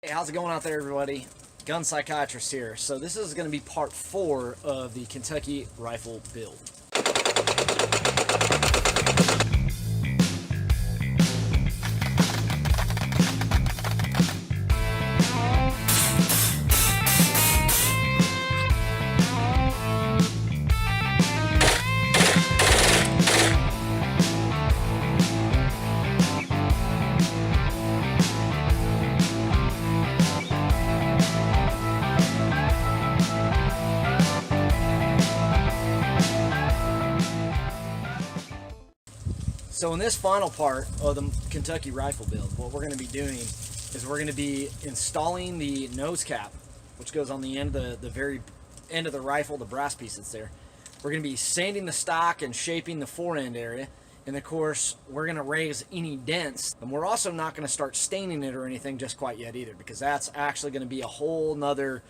Hey, how's it going out there, everybody? Gun Psychiatrist here. So this is going to be part 4 of the Kentucky rifle build. So in this final part of the Kentucky rifle build, what we're going to be doing is we're going to be installing the nose cap, which goes on the end of the very end of the rifle, the brass piece that's there. We're going to be sanding the stock and shaping the forend area, and of course we're going to raise any dents. And we're also not going to start staining it or anything just quite yet either, because that's actually going to be a whole nother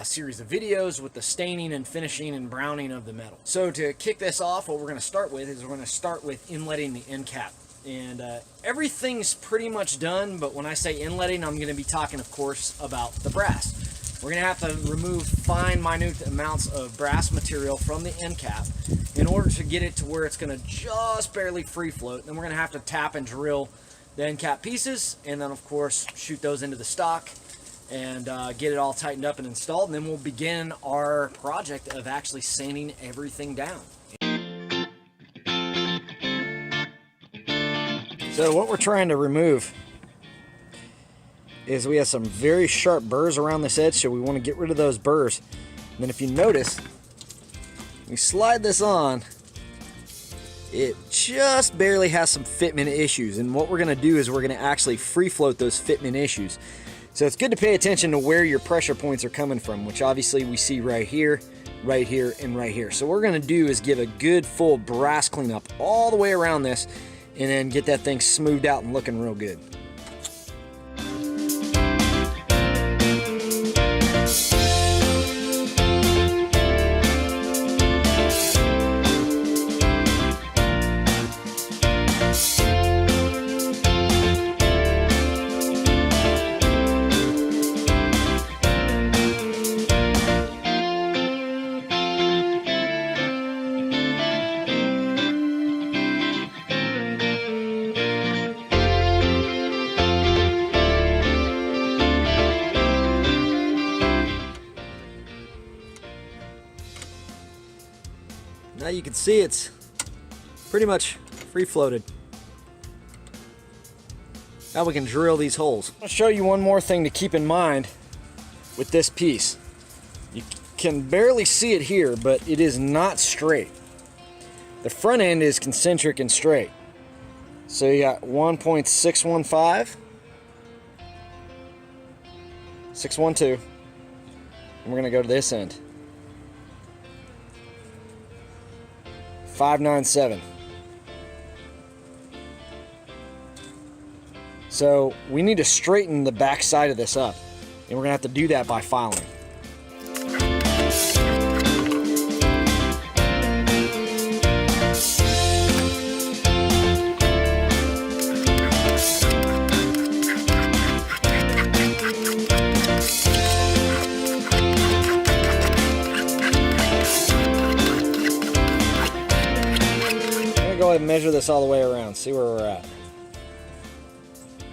series of videos with the staining and finishing and browning of the metal. So to kick this off, what we're going to start with is we're going to start with inletting the end cap. And everything's pretty much done, but when I say inletting, I'm going to be talking, of course, about the brass. We're going to have to remove fine, minute amounts of brass material from the end cap in order to get it to where it's going to just barely free float. Then we're going to have to tap and drill the end cap pieces, and then, of course, shoot those into the stock and get it all tightened up and installed, and then we'll begin our project of actually sanding everything down. So what we're trying to remove is we have some very sharp burrs around this edge, so we want to get rid of those burrs. And then if you notice, we slide this on, it just barely has some fitment issues, and what we're going to do is we're going to actually free float those fitment issues. So it's good to pay attention to where your pressure points are coming from, which obviously we see right here, and right here. So what we're going to do is give a good full brass cleanup all the way around this, and then get that thing smoothed out and looking real good. Now you can see it's pretty much free floated. Now we can drill these holes. I'll show you one more thing to keep in mind with this piece. You can barely see it here, but it is not straight. The front end is concentric and straight. So you got 1.615, 612, and we're gonna go to this end. 597. So we need to straighten the back side of this up, and we're gonna have to do that by filing. Go ahead and measure this all the way around, see where we're at.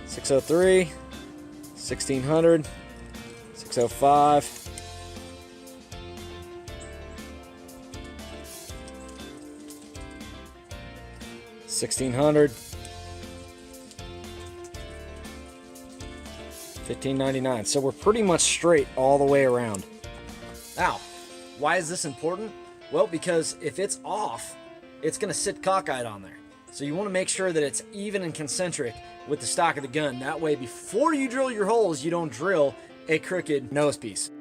603, 1600, 605, 1600, 1599. So we're pretty much straight all the way around. Now, why is this important? Well, because if it's off, it's going to sit cockeyed on there. So you want to make sure that it's even and concentric with the stock of the gun. That way, before you drill your holes, you don't drill a crooked nose piece.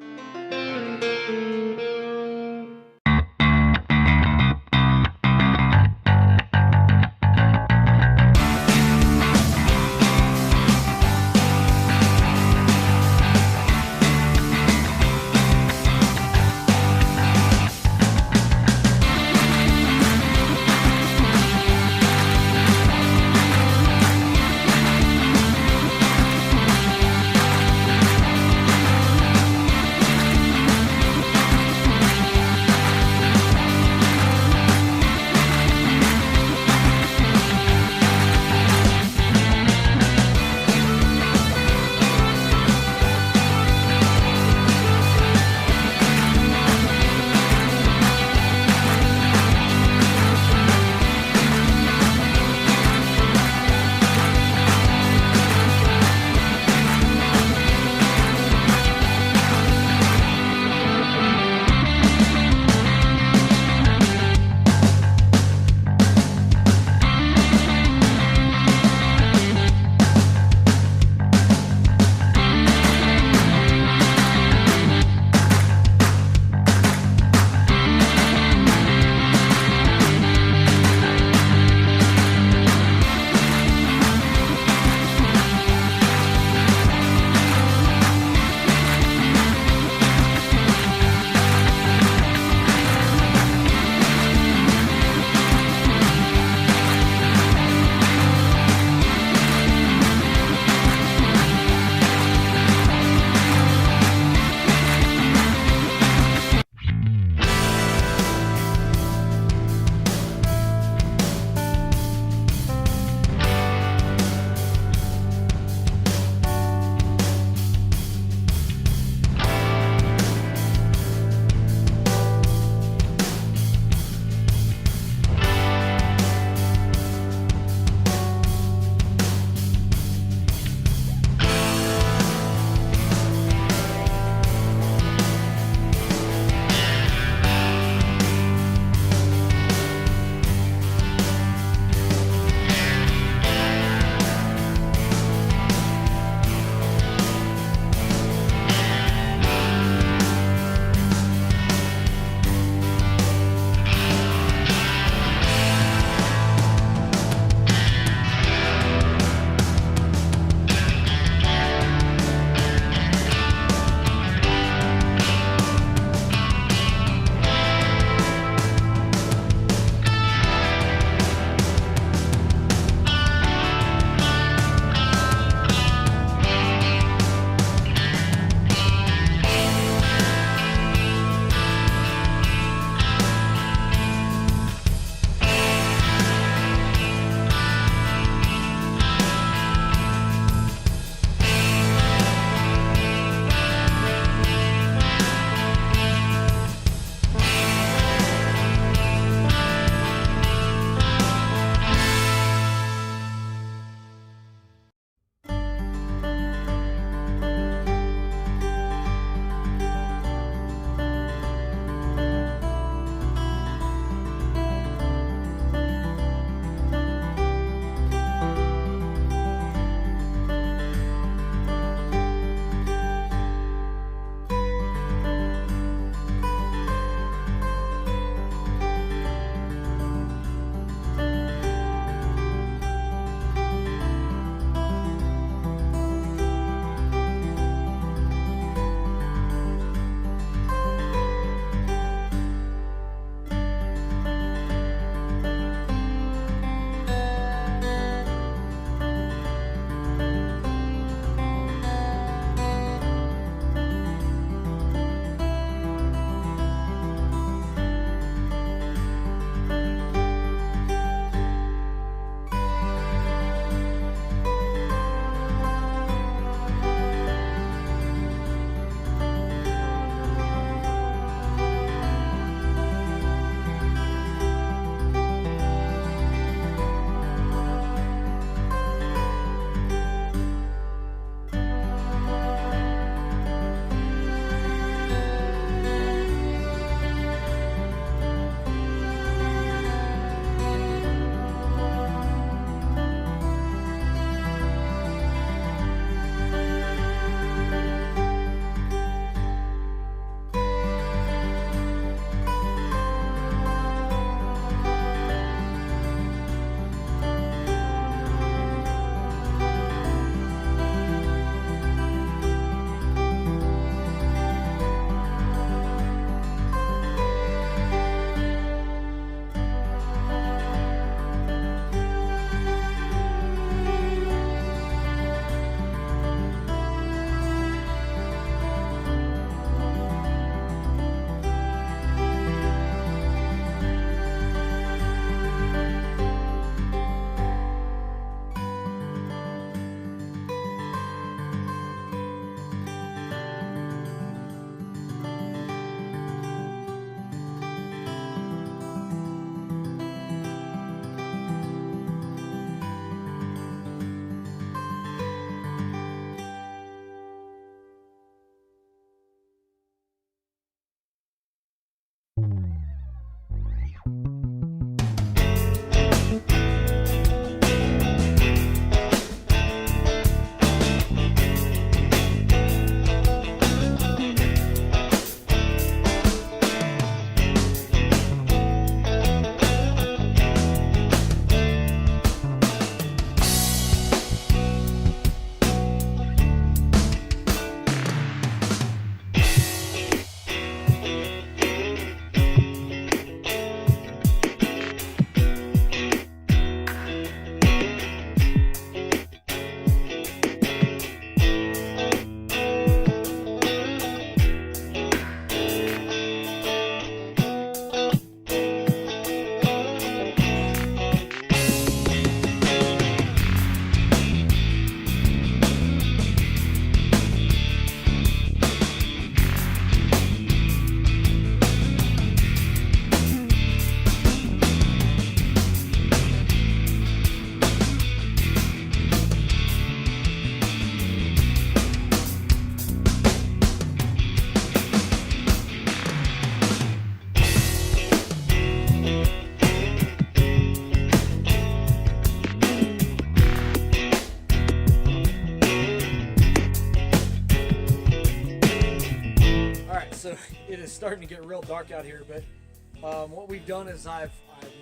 so it is starting to get real dark out here, but what we've done is I've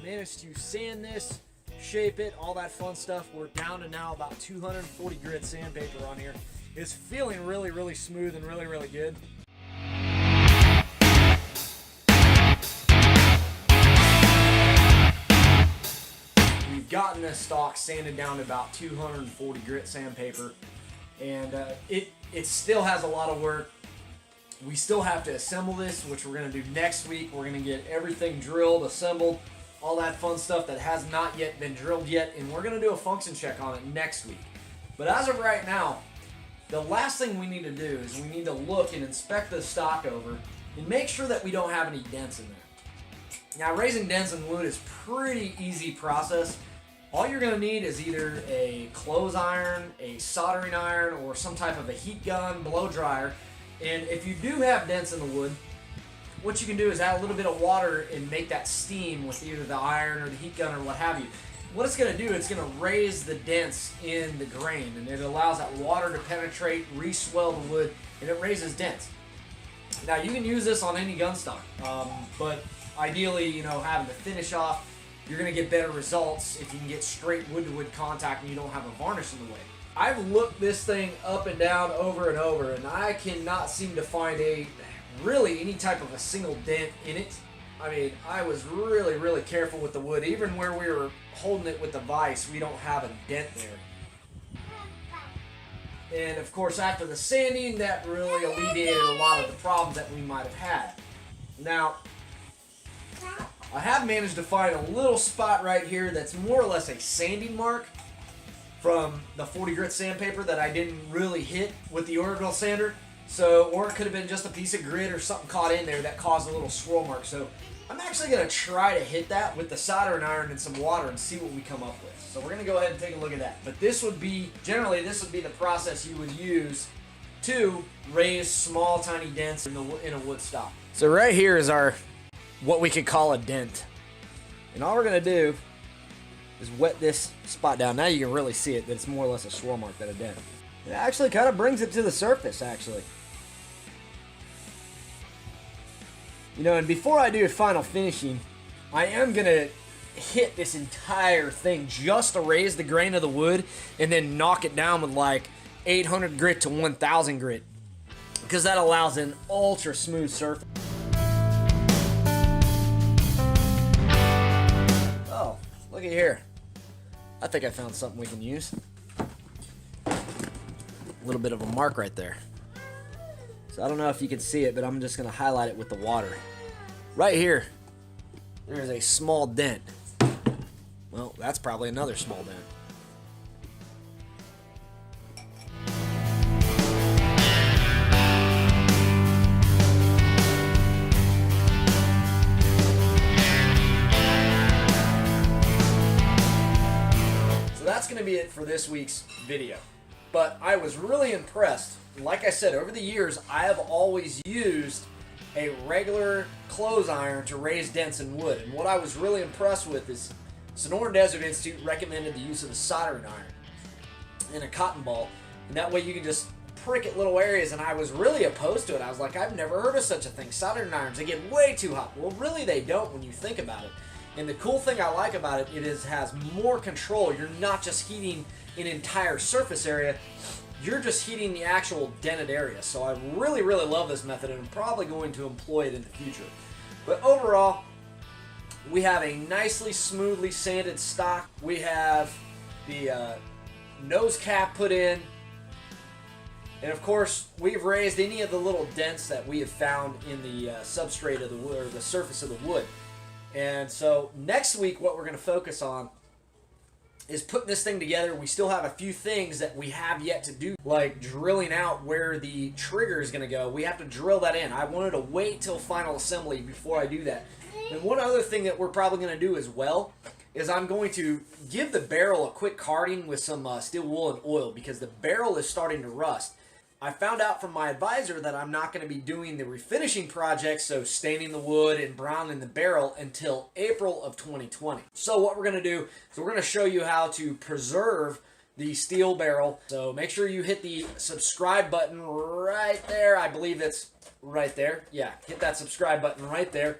managed to sand this, shape it, all that fun stuff. We're down to now about 240 grit sandpaper on here. It's feeling really, really smooth and really, really good. We've gotten this stock sanded down to about 240 grit sandpaper, and it still has a lot of work. We still have to assemble this, which we're going to do next week. We're going to get everything drilled, assembled, all that fun stuff that has not yet been drilled yet, and we're going to do a function check on it next week. But as of right now, the last thing we need to do is we need to look and inspect the stock over and make sure that we don't have any dents in there. Now, raising dents in wood is pretty easy process. All you're going to need is either a clothes iron, a soldering iron, or some type of a heat gun, blow dryer. And if you do have dents in the wood, what you can do is add a little bit of water and make that steam with either the iron or the heat gun or what have you. What it's going to do, it's going to raise the dents in the grain, and it allows that water to penetrate, re-swell the wood, and it raises dents. Now, you can use this on any gun stock, but ideally, you know, having the finish off, you're going to get better results if you can get straight wood-to-wood contact and you don't have a varnish in the way. I've looked this thing up and down over and over, and I cannot seem to find really any type of a single dent in it. I mean, I was really, really careful with the wood. Even where we were holding it with the vise, we don't have a dent there. And of course, after the sanding, that really alleviated a lot of the problems that we might have had. Now, I have managed to find a little spot right here that's more or less a sanding mark from the 40 grit sandpaper that I didn't really hit with the orbital sander. So, or it could have been just a piece of grit or something caught in there that caused a little swirl mark. So I'm actually going to try to hit that with the soldering iron and some water and see what we come up with. So we're going to go ahead and take a look at that. But this would be, generally this would be the process you would use to raise small tiny dents in a wood stock. So right here is our, what we could call a dent. And all we're going to do is wet this spot down. Now you can really see it, that it's more or less a swirl mark than a dent. It actually kind of brings it to the surface, actually. You know, and before I do final finishing, I am going to hit this entire thing just to raise the grain of the wood and then knock it down with like 800 grit to 1000 grit, because that allows an ultra smooth surface. Oh, look at here. I think I found something we can use. A little bit of a mark right there. So I don't know if you can see it, but I'm just going to highlight it with the water. Right here, there's a small dent. Well, that's probably another small dent. So that's going to be it for this week's video. But I was really impressed. Like I said, over the years, I have always used a regular clothes iron to raise dents in wood. And what I was really impressed with is Sonoran Desert Institute recommended the use of a soldering iron and a cotton ball. And that way you can just prick at little areas. And I was really opposed to it. I was like, I've never heard of such a thing. Soldering irons, they get way too hot. Well, really they don't when you think about it. And the cool thing I like about it, it has more control. You're not just heating an entire surface area, you're just heating the actual dented area. So I really, really love this method, and I'm probably going to employ it in the future. But overall, we have a nicely, smoothly sanded stock. We have the nose cap put in. And of course, we've raised any of the little dents that we have found in the substrate of the wood, or the surface of the wood. And so next week, what we're going to focus on is putting this thing together. We still have a few things that we have yet to do, like drilling out where the trigger is going to go. We have to drill that in. I wanted to wait till final assembly before I do that. And one other thing that we're probably going to do as well is I'm going to give the barrel a quick carding with some steel wool and oil, because the barrel is starting to rust. I found out from my advisor that I'm not going to be doing the refinishing project, so staining the wood and browning the barrel, until April of 2020. So what we're going to do is we're going to show you how to preserve the steel barrel. So make sure you hit the subscribe button right there. I believe it's right there. Yeah, hit that subscribe button right there.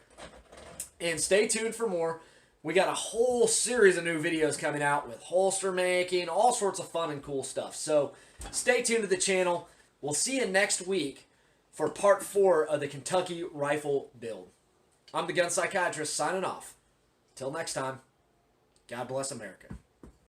And stay tuned for more. We got a whole series of new videos coming out with holster making, all sorts of fun and cool stuff. So stay tuned to the channel. We'll see you next week for part 4 of the Kentucky rifle build. I'm the Gun Psychiatrist signing off. Till next time, God bless America.